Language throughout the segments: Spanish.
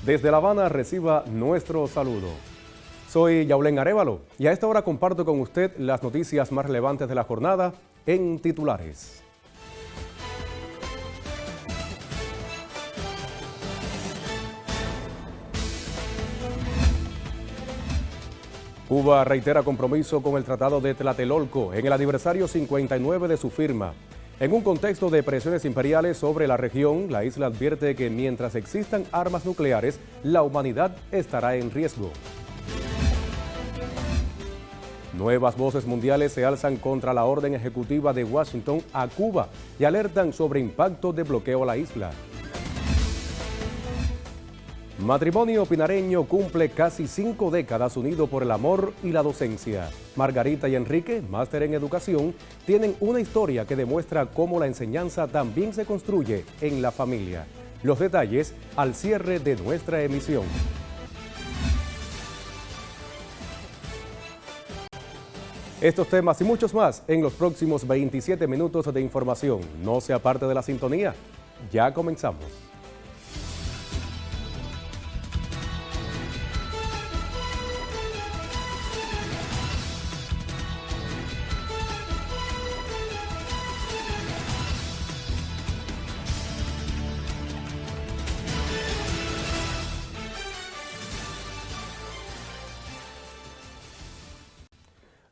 Desde La Habana reciba nuestro saludo. Soy Yaulén Arévalo y a esta hora comparto con usted las noticias más relevantes de la jornada en titulares. Cuba reitera compromiso con el Tratado de Tlatelolco en el aniversario 59 de su firma. En un contexto de presiones imperiales sobre la región, la isla advierte que mientras existan armas nucleares, la humanidad estará en riesgo. Nuevas voces mundiales se alzan contra la orden ejecutiva de Washington a Cuba y alertan sobre impacto de bloqueo a la isla. Matrimonio pinareño cumple casi 5 décadas unido por el amor y la docencia. Margarita y Enrique, máster en educación, tienen una historia que demuestra cómo la enseñanza también se construye en la familia. Los detalles al cierre de nuestra emisión. Estos temas y muchos más en los próximos 27 minutos de información. No sea parte de la sintonía. Ya comenzamos.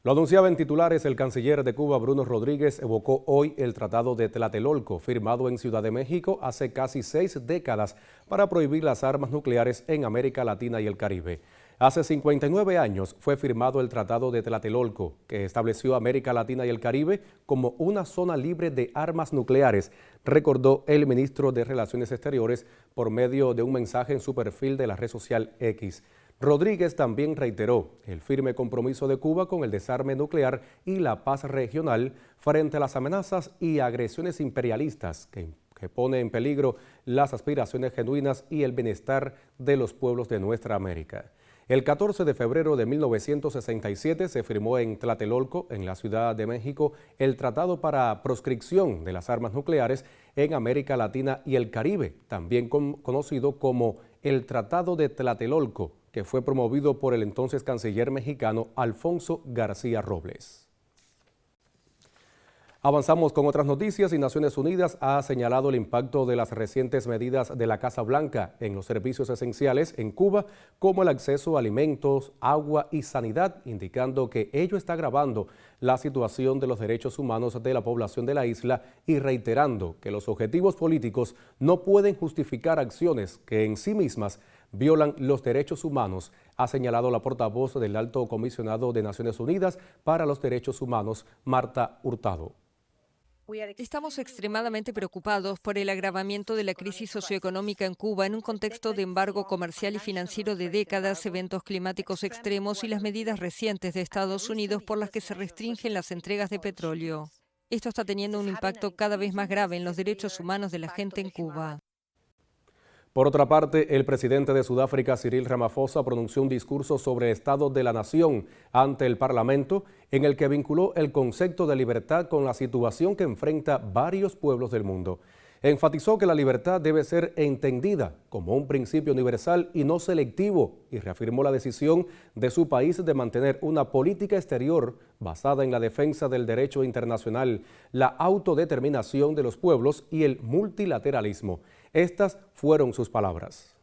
Lo anunciaba en titulares, el canciller de Cuba, Bruno Rodríguez, evocó hoy el Tratado de Tlatelolco, firmado en Ciudad de México hace casi 6 décadas para prohibir las armas nucleares en América Latina y el Caribe. Hace 59 años fue firmado el Tratado de Tlatelolco, que estableció América Latina y el Caribe como una zona libre de armas nucleares, recordó el ministro de Relaciones Exteriores por medio de un mensaje en su perfil de la red social X. Rodríguez también reiteró el firme compromiso de Cuba con el desarme nuclear y la paz regional frente a las amenazas y agresiones imperialistas que pone en peligro las aspiraciones genuinas y el bienestar de los pueblos de nuestra América. El 14 de febrero de 1967 se firmó en Tlatelolco, en la Ciudad de México, el Tratado para Proscripción de las Armas Nucleares en América Latina y el Caribe, también conocido como el Tratado de Tlatelolco, que fue promovido por el entonces canciller mexicano Alfonso García Robles. Avanzamos con otras noticias y Naciones Unidas ha señalado el impacto de las recientes medidas de la Casa Blanca en los servicios esenciales en Cuba, como el acceso a alimentos, agua y sanidad, indicando que ello está agravando la situación de los derechos humanos de la población de la isla y reiterando que los objetivos políticos no pueden justificar acciones que en sí mismas violan los derechos humanos, ha señalado la portavoz del Alto Comisionado de Naciones Unidas para los Derechos Humanos, Marta Hurtado. Estamos extremadamente preocupados por el agravamiento de la crisis socioeconómica en Cuba en un contexto de embargo comercial y financiero de décadas, eventos climáticos extremos y las medidas recientes de Estados Unidos por las que se restringen las entregas de petróleo. Esto está teniendo un impacto cada vez más grave en los derechos humanos de la gente en Cuba. Por otra parte, el presidente de Sudáfrica, Cyril Ramaphosa, pronunció un discurso sobre el Estado de la Nación ante el Parlamento, en el que vinculó el concepto de libertad con la situación que enfrenta varios pueblos del mundo. Enfatizó que la libertad debe ser entendida como un principio universal y no selectivo, y reafirmó la decisión de su país de mantener una política exterior basada en la defensa del derecho internacional, la autodeterminación de los pueblos y el multilateralismo. Estas fueron sus palabras.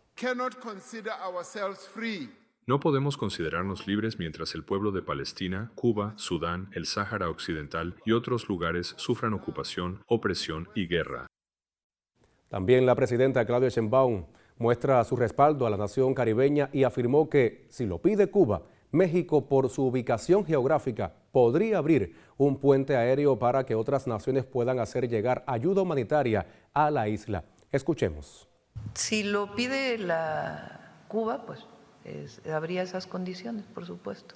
No podemos considerarnos libres mientras el pueblo de Palestina, Cuba, Sudán, el Sáhara Occidental y otros lugares sufran ocupación, opresión y guerra. También la presidenta Claudia Sheinbaum muestra su respaldo a la nación caribeña y afirmó que, si lo pide Cuba, México, por su ubicación geográfica, podría abrir un puente aéreo para que otras naciones puedan hacer llegar ayuda humanitaria a la isla. Escuchemos. Si lo pide la Cuba, pues habría esas condiciones, por supuesto.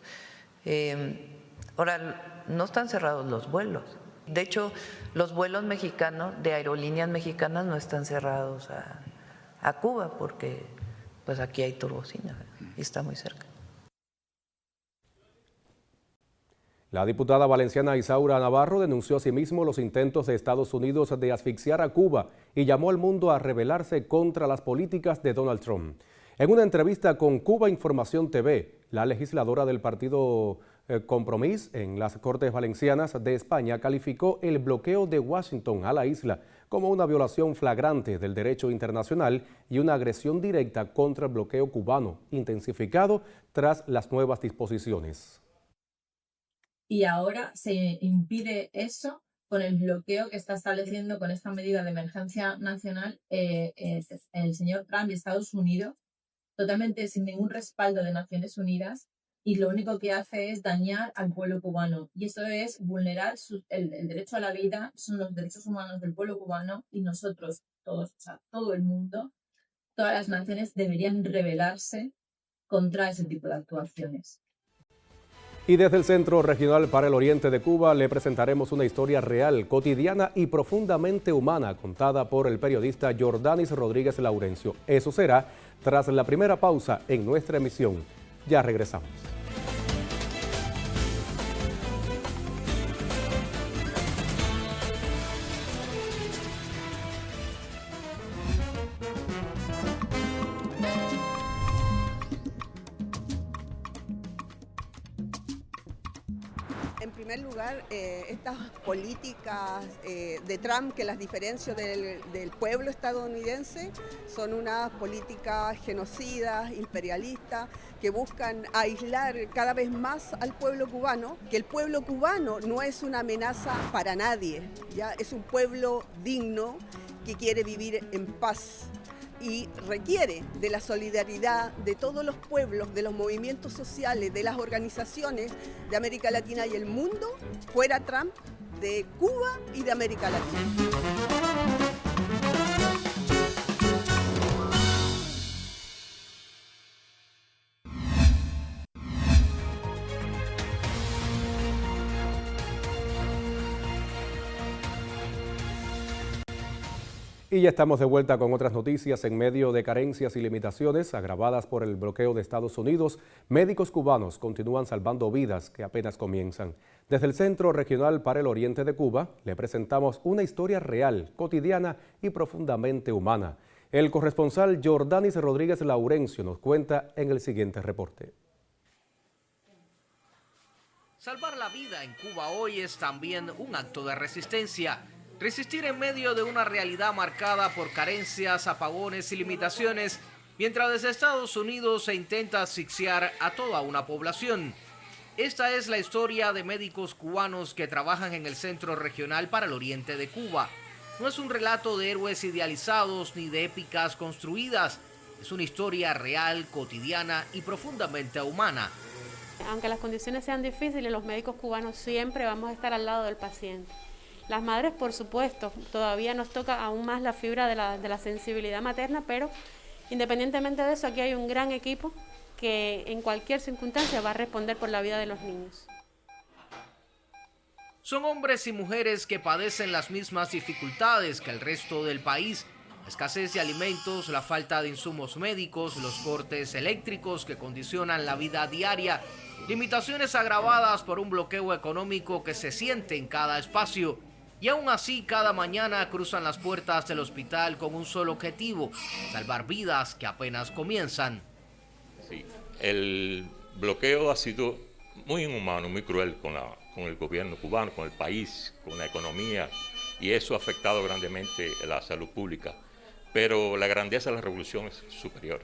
Ahora, no están cerrados los vuelos. De hecho, los vuelos mexicanos, de aerolíneas mexicanas, no están cerrados a Cuba, porque pues aquí hay turbocina y está muy cerca. La diputada valenciana Isaura Navarro denunció asimismo los intentos de Estados Unidos de asfixiar a Cuba y llamó al mundo a rebelarse contra las políticas de Donald Trump. En una entrevista con Cuba Información TV, la legisladora del partido Compromís en las Cortes Valencianas de España calificó el bloqueo de Washington a la isla como una violación flagrante del derecho internacional y una agresión directa contra el bloqueo cubano, intensificado tras las nuevas disposiciones. Y ahora se impide eso con el bloqueo que está estableciendo con esta medida de emergencia nacional el señor Trump y Estados Unidos, totalmente sin ningún respaldo de Naciones Unidas, y lo único que hace es dañar al pueblo cubano. Y eso es vulnerar el derecho a la vida, son los derechos humanos del pueblo cubano, y nosotros, todos, o sea, todo el mundo, todas las naciones deberían rebelarse contra ese tipo de actuaciones. Y desde el Centro Regional para el Oriente de Cuba le presentaremos una historia real, cotidiana y profundamente humana, contada por el periodista Jordanis Rodríguez Laurencio. Eso será tras la primera pausa en nuestra emisión. Ya regresamos. En primer lugar, estas políticas de Trump que las diferencio del pueblo estadounidense son unas políticas genocidas, imperialistas, que buscan aislar cada vez más al pueblo cubano, que el pueblo cubano no es una amenaza para nadie, ¿ya? Es un pueblo digno que quiere vivir en paz y requiere de la solidaridad de todos los pueblos, de los movimientos sociales, de las organizaciones de América Latina y el mundo, fuera Trump, de Cuba y de América Latina. Y ya estamos de vuelta con otras noticias. En medio de carencias y limitaciones agravadas por el bloqueo de Estados Unidos, médicos cubanos continúan salvando vidas que apenas comienzan. Desde el Centro Regional para el Oriente de Cuba, le presentamos una historia real, cotidiana y profundamente humana. El corresponsal Jordanis Rodríguez Laurencio nos cuenta en el siguiente reporte. Salvar la vida en Cuba hoy es también un acto de resistencia. Resistir en medio de una realidad marcada por carencias, apagones y limitaciones, mientras desde Estados Unidos se intenta asfixiar a toda una población. Esta es la historia de médicos cubanos que trabajan en el Centro Regional para el Oriente de Cuba. No es un relato de héroes idealizados ni de épicas construidas. Es una historia real, cotidiana y profundamente humana. Aunque las condiciones sean difíciles, los médicos cubanos siempre vamos a estar al lado del paciente. Las madres, por supuesto, todavía nos toca aún más la fibra de la sensibilidad materna, pero independientemente de eso, aquí hay un gran equipo que en cualquier circunstancia va a responder por la vida de los niños. Son hombres y mujeres que padecen las mismas dificultades que el resto del país. La escasez de alimentos, la falta de insumos médicos, los cortes eléctricos que condicionan la vida diaria, limitaciones agravadas por un bloqueo económico que se siente en cada espacio. Y aún así, cada mañana cruzan las puertas del hospital con un solo objetivo: salvar vidas que apenas comienzan. Sí, el bloqueo ha sido muy inhumano, muy cruel con el gobierno cubano, con el país, con la economía, y eso ha afectado grandemente la salud pública. Pero la grandeza de la revolución es superior,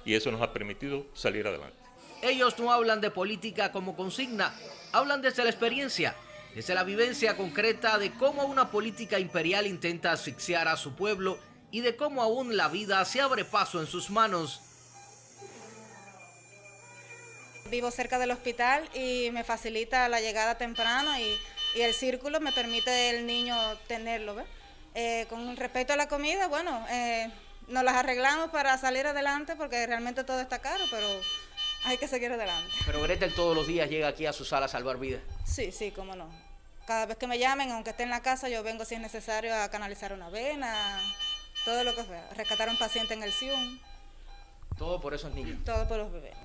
y eso nos ha permitido salir adelante. Ellos no hablan de política como consigna, hablan desde la experiencia, desde la vivencia concreta de cómo una política imperial intenta asfixiar a su pueblo y de cómo aún la vida se abre paso en sus manos. Vivo cerca del hospital y me facilita la llegada temprano y el círculo me permite el niño tenerlo, ¿ves? Con respecto a la comida, bueno, nos las arreglamos para salir adelante porque realmente todo está caro, pero hay que seguir adelante. Pero Gretel todos los días llega aquí a su sala a salvar vidas. Sí, cómo no. Cada vez que me llamen, aunque esté en la casa, yo vengo si es necesario a canalizar una vena, todo lo que sea, rescatar a un paciente en el SIUM. Todo por esos niños. Todo por los bebés.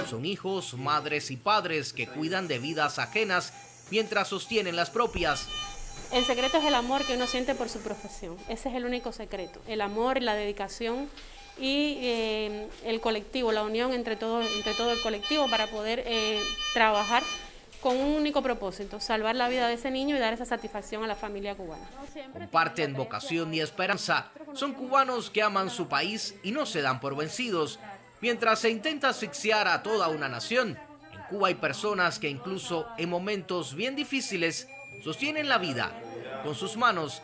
Son hijos, madres y padres que cuidan de vidas ajenas mientras sostienen las propias. El secreto es el amor que uno siente por su profesión. Ese es el único secreto. El amor, la dedicación y el colectivo, la unión entre todo el colectivo para poder trabajar con un único propósito, salvar la vida de ese niño y dar esa satisfacción a la familia cubana. Comparten vocación y esperanza. Son cubanos que aman su país y no se dan por vencidos. Mientras se intenta asfixiar a toda una nación, en Cuba hay personas que incluso en momentos bien difíciles sostienen la vida con sus manos.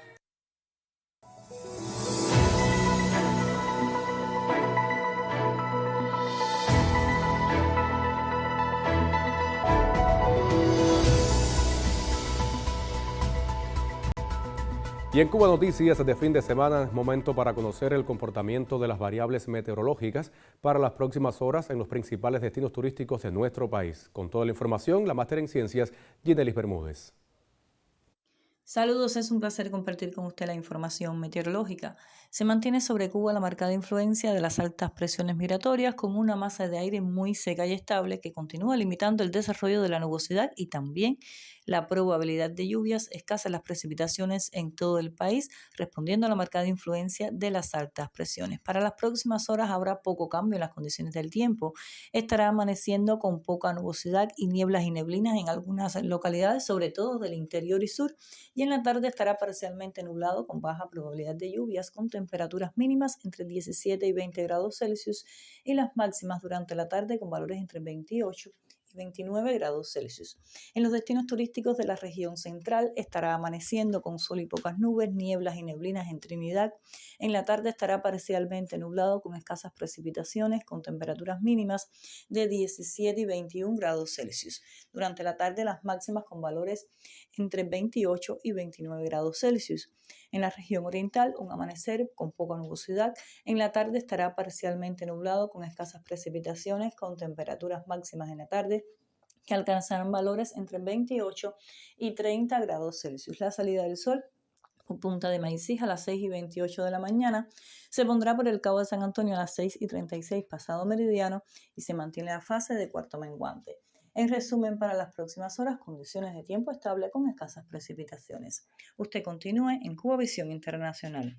Y en Cuba Noticias de fin de semana es momento para conocer el comportamiento de las variables meteorológicas para las próximas horas en los principales destinos turísticos de nuestro país. Con toda la información, la máster en ciencias, Ginelis Bermúdez. Saludos, es un placer compartir con usted la información meteorológica. Se mantiene sobre Cuba la marcada influencia de las altas presiones migratorias con una masa de aire muy seca y estable que continúa limitando el desarrollo de la nubosidad y también la probabilidad de lluvias, escasas las precipitaciones en todo el país, respondiendo a la marcada influencia de las altas presiones. Para las próximas horas habrá poco cambio en las condiciones del tiempo. Estará amaneciendo con poca nubosidad y nieblas y neblinas en algunas localidades, sobre todo del interior y sur, y en la tarde estará parcialmente nublado con baja probabilidad de lluvias, con temperaturas mínimas entre 17 y 20 grados Celsius y las máximas durante la tarde con valores entre 28 y 29 grados Celsius. En los destinos turísticos de la región central estará amaneciendo con sol y pocas nubes, nieblas y neblinas en Trinidad. En la tarde estará parcialmente nublado con escasas precipitaciones con temperaturas mínimas de 17 y 21 grados Celsius. Durante la tarde las máximas con valores entre 28 y 29 grados Celsius. En la región oriental, un amanecer con poca nubosidad. En la tarde estará parcialmente nublado con escasas precipitaciones con temperaturas máximas en la tarde que alcanzarán valores entre 28 y 30 grados Celsius. La salida del sol por Punta de Maicij a las 6 y 28 de la mañana, se pondrá por el Cabo de San Antonio a las 6 y 36 pasado meridiano y se mantiene la fase de cuarto menguante. En resumen, para las próximas horas, condiciones de tiempo estable con escasas precipitaciones. Usted continúe en Cuba Visión Internacional.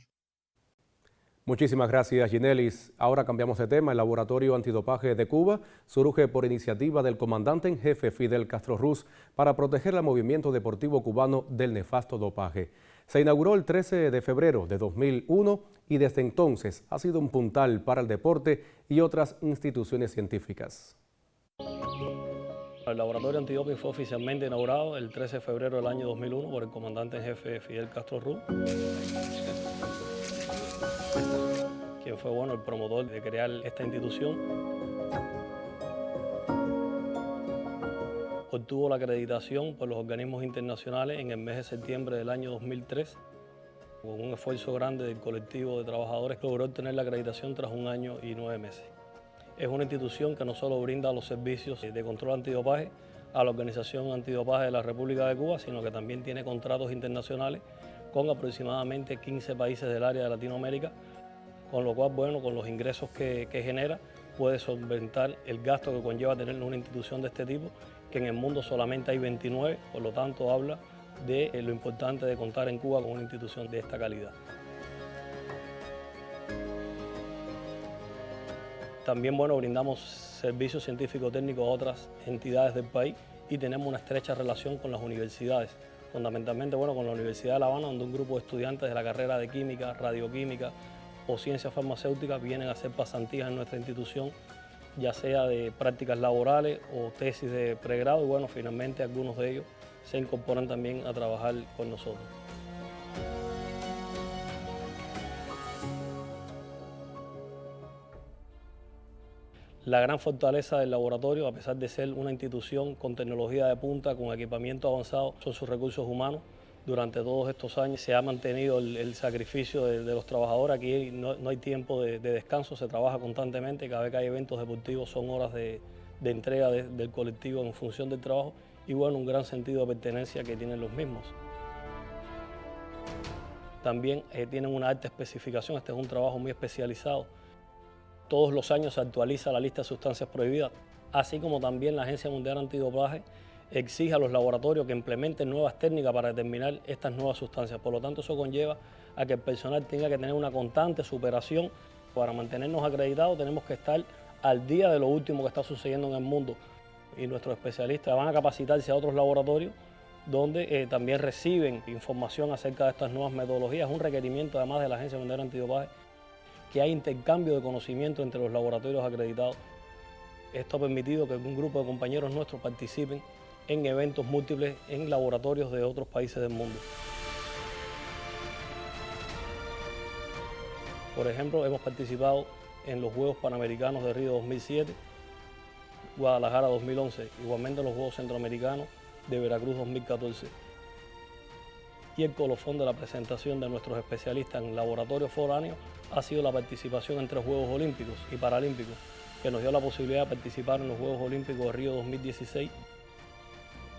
Muchísimas gracias, Ginelis. Ahora cambiamos de tema. El Laboratorio Antidopaje de Cuba surge por iniciativa del comandante en jefe Fidel Castro Ruz para proteger el movimiento deportivo cubano del nefasto dopaje. Se inauguró el 13 de febrero de 2001 y desde entonces ha sido un puntal para el deporte y otras instituciones científicas. El laboratorio antidoping fue oficialmente inaugurado el 13 de febrero del año 2001 por el comandante en jefe Fidel Castro Ruz, quien fue el promotor de crear esta institución. Obtuvo la acreditación por los organismos internacionales en el mes de septiembre del año 2003. Con un esfuerzo grande del colectivo de trabajadores logró obtener la acreditación tras 1 año y 9 meses. Es una institución que no solo brinda los servicios de control antidopaje a la Organización Antidopaje de la República de Cuba, sino que también tiene contratos internacionales con aproximadamente 15 países del área de Latinoamérica, con lo cual, con los ingresos que genera, puede solventar el gasto que conlleva tener una institución de este tipo, que en el mundo solamente hay 29, por lo tanto habla de lo importante de contar en Cuba con una institución de esta calidad. También brindamos servicios científico-técnicos a otras entidades del país y tenemos una estrecha relación con las universidades, fundamentalmente con la Universidad de La Habana, donde un grupo de estudiantes de la carrera de química, radioquímica o ciencias farmacéuticas vienen a hacer pasantías en nuestra institución, ya sea de prácticas laborales o tesis de pregrado y finalmente algunos de ellos se incorporan también a trabajar con nosotros. La gran fortaleza del laboratorio, a pesar de ser una institución con tecnología de punta, con equipamiento avanzado, son sus recursos humanos. Durante todos estos años se ha mantenido el sacrificio de los trabajadores. Aquí no hay tiempo de descanso, se trabaja constantemente. Cada vez que hay eventos deportivos son horas de entrega del colectivo en función del trabajo y un gran sentido de pertenencia que tienen los mismos. También tienen una alta especificación, este es un trabajo muy especializado. Todos los años se actualiza la lista de sustancias prohibidas, así como también la Agencia Mundial Antidopaje exige a los laboratorios que implementen nuevas técnicas para determinar estas nuevas sustancias. Por lo tanto, eso conlleva a que el personal tenga que tener una constante superación Para mantenernos acreditados tenemos que estar al día de lo último que está sucediendo en el mundo y nuestros especialistas van a capacitarse a otros laboratorios donde también reciben información acerca de estas nuevas metodologías. Es un requerimiento además de la Agencia Mundial Antidopaje que hay intercambio de conocimiento entre los laboratorios acreditados. Esto ha permitido que un grupo de compañeros nuestros participen en eventos múltiples en laboratorios de otros países del mundo. Por ejemplo, hemos participado en los Juegos Panamericanos de Río 2007, Guadalajara 2011, igualmente en los Juegos Centroamericanos de Veracruz 2014. Y el colofón de la presentación de nuestros especialistas en laboratorios foráneos ha sido la participación en 3 Juegos Olímpicos y Paralímpicos, que nos dio la posibilidad de participar en los Juegos Olímpicos de Río 2016,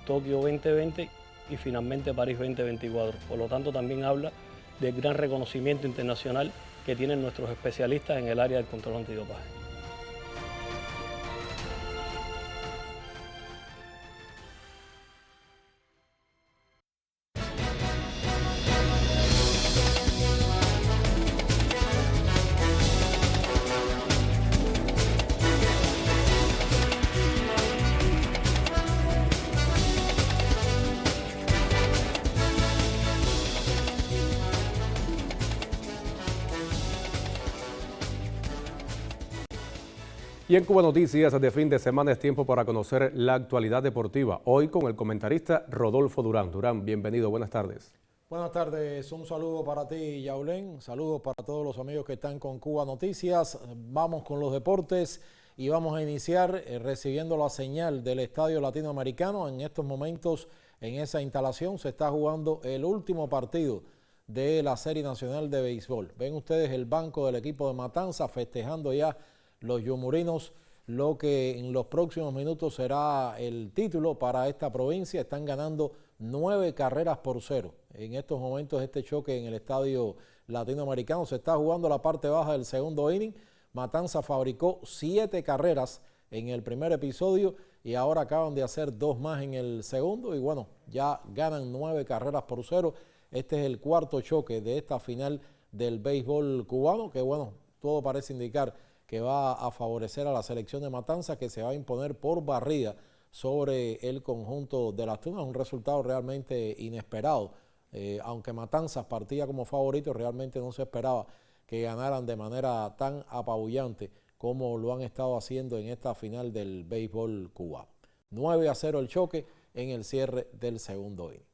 Tokio 2020 y finalmente París 2024. Por lo tanto, también habla del gran reconocimiento internacional que tienen nuestros especialistas en el área del control antidopaje. Y en Cuba Noticias de fin de semana es tiempo para conocer la actualidad deportiva. Hoy con el comentarista Rodolfo Durán. Durán, bienvenido, buenas tardes. Buenas tardes, un saludo para ti, Yaulén, saludos para todos los amigos que están con Cuba Noticias. Vamos con los deportes y vamos a iniciar recibiendo la señal del Estadio Latinoamericano. En estos momentos, en esa instalación, se está jugando el último partido de la Serie Nacional de Béisbol. Ven ustedes el banco del equipo de Matanza festejando ya los yumurinos lo que en los próximos minutos será el título para esta provincia. Están ganando 9 carreras por 0. En estos momentos este choque en el Estadio Latinoamericano se está jugando la parte baja del segundo inning. Matanza fabricó 7 carreras en el primer episodio y ahora acaban de hacer 2 más en el segundo y bueno, ya ganan 9 carreras por 0. Este es el cuarto choque de esta final del béisbol cubano que bueno, todo parece indicar que va a favorecer a la selección de Matanzas, que se va a imponer por barrida sobre el conjunto de las Tunas, un resultado realmente inesperado. Aunque Matanzas partía como favorito, realmente no se esperaba que ganaran de manera tan apabullante como lo han estado haciendo en esta final del béisbol cubano. 9-0 el choque en el cierre del segundo inning.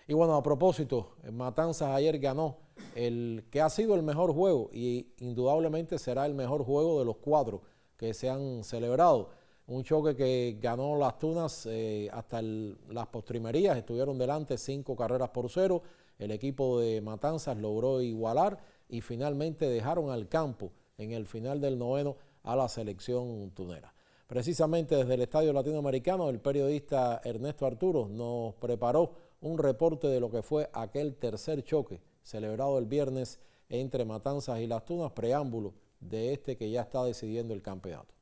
Y bueno, a propósito, Matanzas ayer ganó el que ha sido el mejor juego y indudablemente será el mejor juego de los 4 que se han celebrado. Un choque que ganó las Tunas hasta las postrimerías, estuvieron delante 5 carreras por 0. El equipo de Matanzas logró igualar y finalmente dejaron al campo en el final del noveno a la selección tunera. Precisamente desde el Estadio Latinoamericano, el periodista Ernesto Arturo nos preparó un reporte de lo que fue aquel tercer choque celebrado el viernes entre Matanzas y las Tunas, preámbulo de este que ya está decidiendo el campeonato.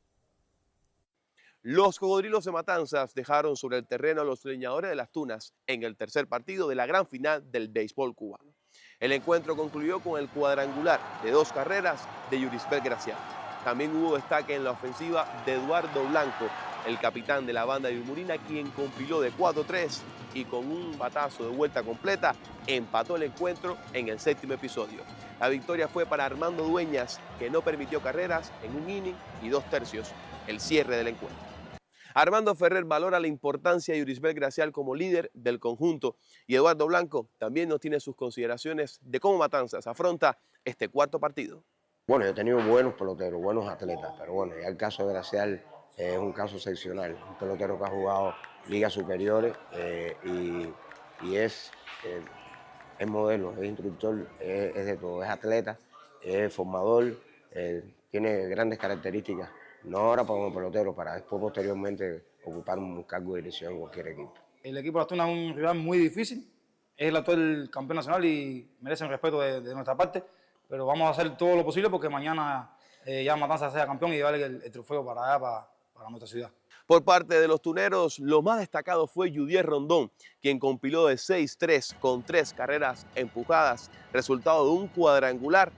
Los cocodrilos de Matanzas dejaron sobre el terreno a los leñadores de las Tunas en el tercer partido de la gran final del béisbol cubano. El encuentro concluyó con el cuadrangular de 2 carreras de Yurisbel Gracial. También hubo destaque en la ofensiva de Eduardo Blanco, el capitán de la banda yumurina, quien compiló de 4-3 y con un batazo de vuelta completa empató el encuentro en el 7º episodio. La victoria fue para Armando Dueñas, que no permitió carreras en 1 inning y 2 tercios, el cierre del encuentro. Armando Ferrer valora la importancia de Yurisbel Gracial como líder del conjunto y Eduardo Blanco también nos tiene sus consideraciones de cómo Matanzas afronta este cuarto partido. Bueno, yo he tenido buenos peloteros, buenos atletas, pero bueno, ya el caso de Gracial es un caso excepcional. Un pelotero que ha jugado ligas superiores y es modelo, es instructor, es de todo, es atleta, es formador, tiene grandes características, no ahora como pelotero, para después posteriormente ocupar un cargo de dirección en cualquier equipo. El equipo de las Tunas es un rival muy difícil, es el actual campeón nacional y merecen respeto de nuestra parte, pero vamos a hacer todo lo posible porque mañana ya Matanzas sea campeón y llevarle el trofeo para allá, para nuestra ciudad. Por parte de los tuneros, lo más destacado fue Yudier Rondón, quien compiló de 6-3 con 3 carreras empujadas, resultado de un cuadrangular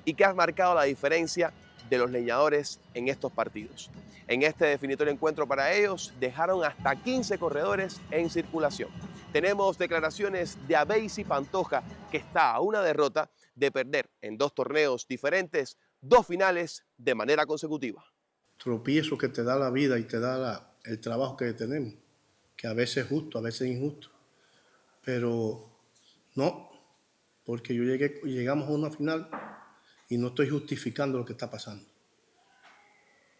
y que ha marcado la diferencia de los leñadores en estos partidos. En este definitorio encuentro para ellos dejaron hasta 15 corredores en circulación. Tenemos declaraciones de Abeisi Pantoja, que está a una derrota de perder en 2 torneos diferentes, 2 finales de manera consecutiva. Tropiezo que te da la vida y te da el trabajo que tenemos, que a veces es justo, a veces es injusto. Pero no, porque llegamos a una final y no estoy justificando lo que está pasando.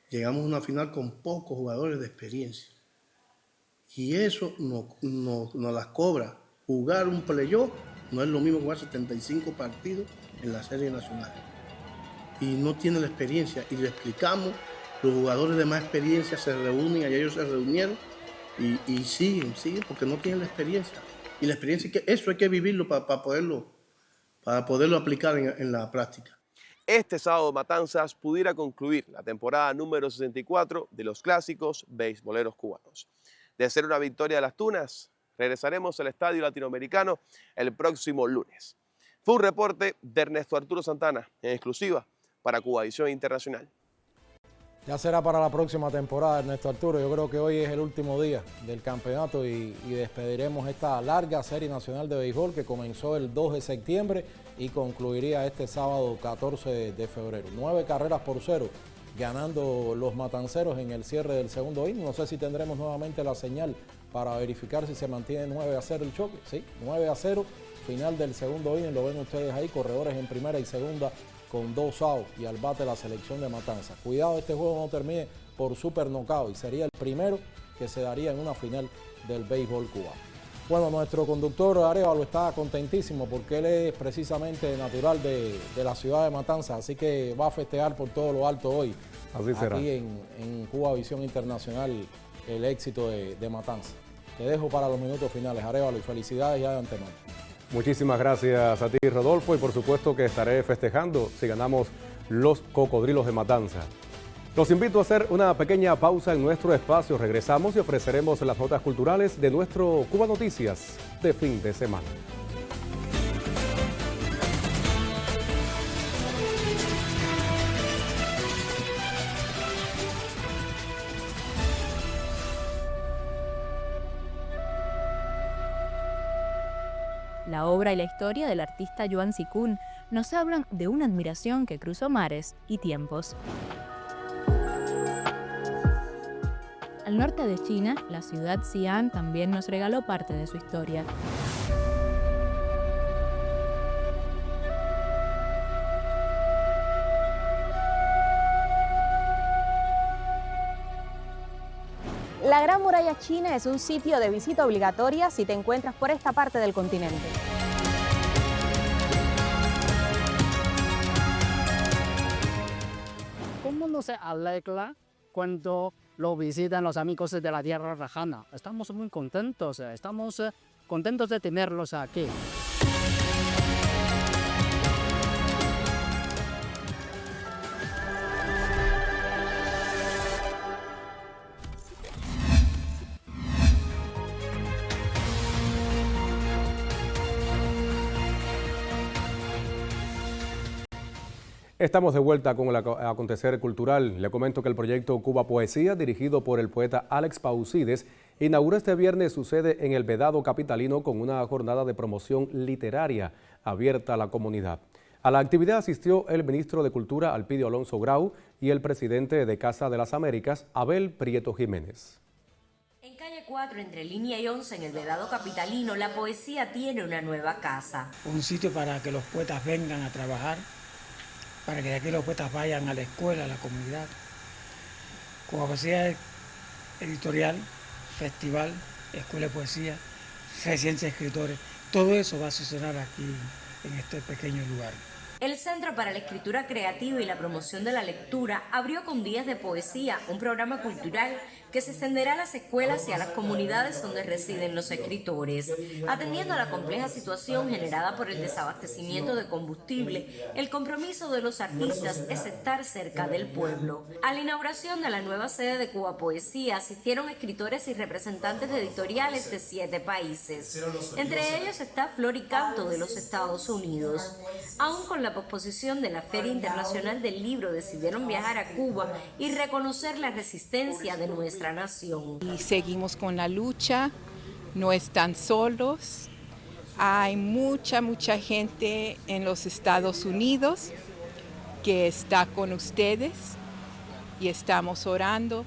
Llegamos a una final con pocos jugadores de experiencia. Y eso nos las cobra. Jugar un playoff no es lo mismo jugar 75 partidos en la Serie Nacional. Y no tiene la experiencia. Y le explicamos, los jugadores de más experiencia se reúnen, ayer ellos se reunieron y siguen, porque no tienen la experiencia. Y la experiencia, eso hay que vivirlo para poderlo aplicar en la práctica. Este sábado Matanzas pudiera concluir la temporada número 64 de los clásicos beisboleros cubanos. De ser una victoria de las Tunas, regresaremos al Estadio Latinoamericano el próximo lunes. Fue un reporte de Ernesto Arturo Santana, en exclusiva para Cubavisión Internacional. Ya será para la próxima temporada, Ernesto Arturo. Yo creo que hoy es el último día del campeonato y despediremos esta larga serie nacional de béisbol que comenzó el 2 de septiembre y concluiría este sábado 14 de febrero. 9-0 ganando los matanceros en el cierre del segundo inning. No sé si tendremos nuevamente la señal para verificar si se mantiene 9-0 el choque. Sí, 9-0, final del segundo inning, lo ven ustedes ahí, corredores en primera y segunda con 2 outs y al bate la selección de Matanzas. Cuidado, este juego no termine por super knockout y sería el primero que se daría en una final del béisbol cubano. Bueno, nuestro conductor Arevalo está contentísimo porque él es precisamente natural de la ciudad de Matanzas, así que va a festejar por todo lo alto hoy. Así será. Aquí en Cubavisión Internacional el éxito de Matanzas. Te dejo para los minutos finales, Arevalo, y felicidades ya de antemano. Muchísimas gracias a ti, Rodolfo, y por supuesto que estaré festejando si ganamos los Cocodrilos de Matanzas. Los invito a hacer una pequeña pausa en nuestro espacio. Regresamos y ofreceremos las notas culturales de nuestro Cuba Noticias de fin de semana. La obra y la historia del artista Yuan Sikun nos hablan de una admiración que cruzó mares y tiempos. Al norte de China, la ciudad Xi'an también nos regaló parte de su historia. La Gran Muralla China es un sitio de visita obligatoria si te encuentras por esta parte del continente. ¿Cómo no se alegra cuando lo visitan los amigos de la tierra lejana? Estamos muy contentos, de tenerlos aquí. Estamos de vuelta con el acontecer cultural. Le comento que el proyecto Cuba Poesía, dirigido por el poeta Alex Pausides, inaugura este viernes su sede en el Vedado capitalino con una jornada de promoción literaria abierta a la comunidad. A la actividad asistió el ministro de Cultura, Alpidio Alonso Grau, y el presidente de Casa de las Américas, Abel Prieto Jiménez. En calle 4, entre Línea y 11, en el Vedado capitalino, la poesía tiene una nueva casa. Un sitio para que los poetas vengan a trabajar, para que de aquí los poetas vayan a la escuela, a la comunidad. Cuba Poesía es editorial, festival, escuela de poesía, residencia de escritores. Todo eso va a suceder aquí en este pequeño lugar. El Centro para la Escritura Creativa y la Promoción de la Lectura abrió con Días de Poesía, un programa cultural que se extenderá a las escuelas y a las comunidades donde residen los escritores. Atendiendo a la compleja situación generada por el desabastecimiento de combustible, el compromiso de los artistas es estar cerca del pueblo. A la inauguración de la nueva sede de Cuba Poesía asistieron escritores y representantes de editoriales de 7 países. Entre ellos está Flor y Canto de los Estados Unidos. Aún con la la posposición de la Feria Internacional del Libro decidieron viajar a Cuba y reconocer la resistencia de nuestra nación. Y seguimos con la lucha, no están solos, hay mucha gente en los Estados Unidos que está con ustedes y estamos orando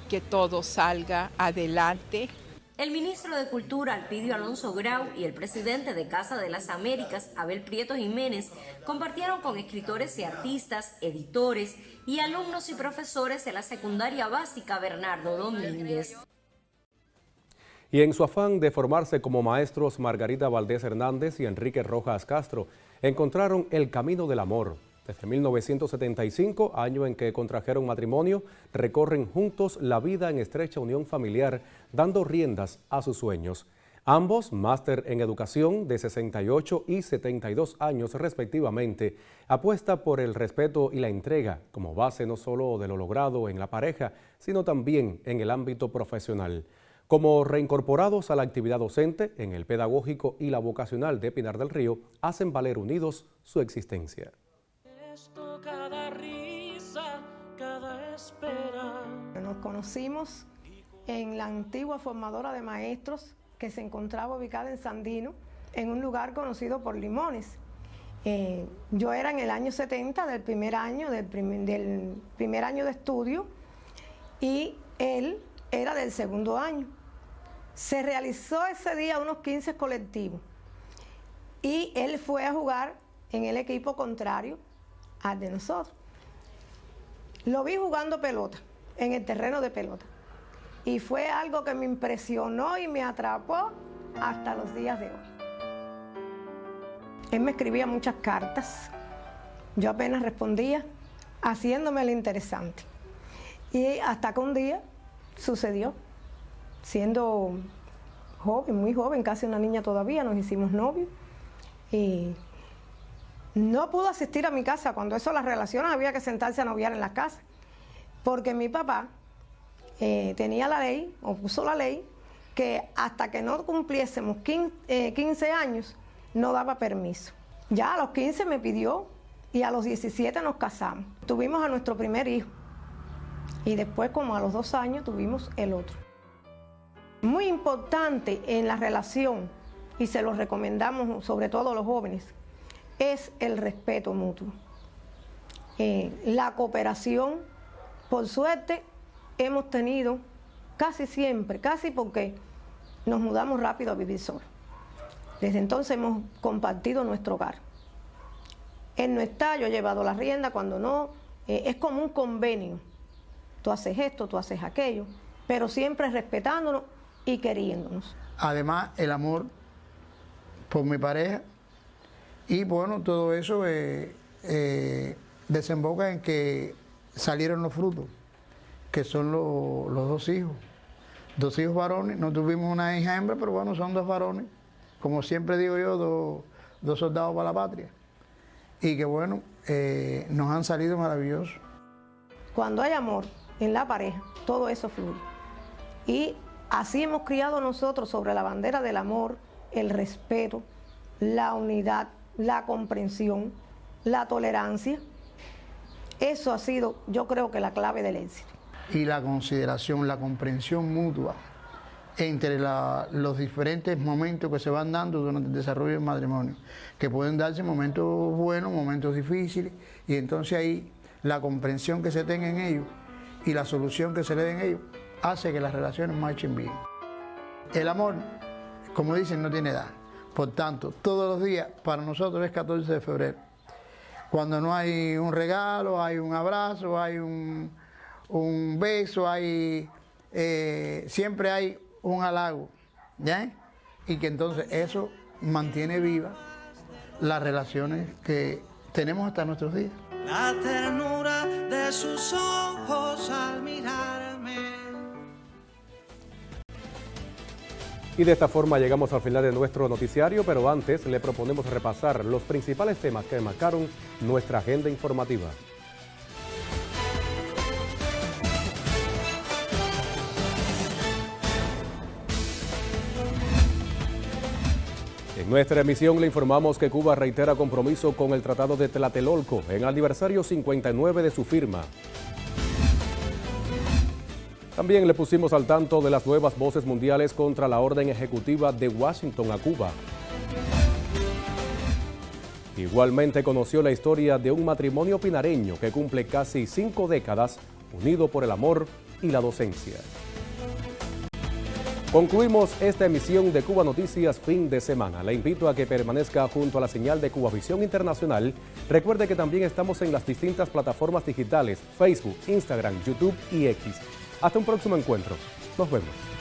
que todo salga adelante. El ministro de Cultura, Alpidio Alonso Grau, y el presidente de Casa de las Américas, Abel Prieto Jiménez, compartieron con escritores y artistas, editores y alumnos y profesores de la secundaria básica Bernardo Domínguez. Y en su afán de formarse como maestros, Margarita Valdés Hernández y Enrique Rojas Castro encontraron el camino del amor. Desde 1975, año en que contrajeron matrimonio, recorren juntos la vida en estrecha unión familiar, dando riendas a sus sueños. Ambos, máster en educación de 68 y 72 años respectivamente, apuesta por el respeto y la entrega como base no solo de lo logrado en la pareja, sino también en el ámbito profesional. Como reincorporados a la actividad docente en el pedagógico y la vocacional de Pinar del Río, hacen valer unidos su existencia. Cada risa, cada espera. Nos conocimos en la antigua formadora de maestros que se encontraba ubicada en Sandino, en un lugar conocido por Limones. Yo era en el año 70 del primer año de estudio y él era del segundo año. Se realizó ese día unos 15 colectivos y él fue a jugar en el equipo contrario al de nosotros. Lo vi jugando pelota, en el terreno de pelota. Y fue algo que me impresionó y me atrapó hasta los días de hoy. Él me escribía muchas cartas. Yo apenas respondía, haciéndome el interesante. Y hasta que un día sucedió, siendo joven, muy joven, casi una niña todavía, nos hicimos novios. Y no pudo asistir a mi casa. Cuando eso, las relaciones, había que sentarse a noviar en la casa. Porque mi papá tenía la ley, o puso la ley, que hasta que no cumpliésemos 15 años, no daba permiso. Ya a los 15 me pidió y a los 17 nos casamos. Tuvimos a nuestro primer hijo y después, como a los 2 años, tuvimos el otro. Muy importante en la relación, y se lo recomendamos sobre todo a los jóvenes, es el respeto mutuo. La cooperación, por suerte, hemos tenido casi siempre, casi porque nos mudamos rápido a vivir solos. Desde entonces hemos compartido nuestro hogar. Él no está, yo he llevado la rienda, cuando no, es como un convenio. Tú haces esto, tú haces aquello, pero siempre respetándonos y queriéndonos. Además, el amor por mi pareja. Y bueno, todo eso desemboca en que salieron los frutos, que son los 2 hijos. 2 hijos varones, no tuvimos una hija hembra, pero bueno, son 2 varones. Como siempre digo yo, 2 soldados para la patria. Y que bueno, nos han salido maravillosos. Cuando hay amor en la pareja, todo eso fluye. Y así hemos criado nosotros sobre la bandera del amor, el respeto, la unidad, la comprensión, la tolerancia. Eso ha sido, yo creo que la clave del éxito. Y la consideración, la comprensión mutua entre los diferentes momentos que se van dando durante el desarrollo del matrimonio, que pueden darse momentos buenos, momentos difíciles, y entonces ahí la comprensión que se tenga en ellos y la solución que se le den a ellos hace que las relaciones marchen bien. El amor, como dicen, no tiene edad. Por tanto, todos los días para nosotros es 14 de febrero. Cuando no hay un regalo, hay un abrazo, hay un beso, siempre hay un halago, ¿ya? Y que entonces eso mantiene vivas las relaciones que tenemos hasta nuestros días. La ternura de sus ojos al mirarme. Y de esta forma llegamos al final de nuestro noticiario, pero antes le proponemos repasar los principales temas que marcaron nuestra agenda informativa. En nuestra emisión le informamos que Cuba reitera compromiso con el Tratado de Tlatelolco en aniversario 59 de su firma. También le pusimos al tanto de las nuevas voces mundiales contra la orden ejecutiva de Washington a Cuba. Igualmente conoció la historia de un matrimonio pinareño que cumple casi 5 décadas unido por el amor y la docencia. Concluimos esta emisión de Cuba Noticias fin de semana. Le invito a que permanezca junto a la señal de Cubavisión Internacional. Recuerde que también estamos en las distintas plataformas digitales, Facebook, Instagram, YouTube y X. Hasta un próximo encuentro. Nos vemos.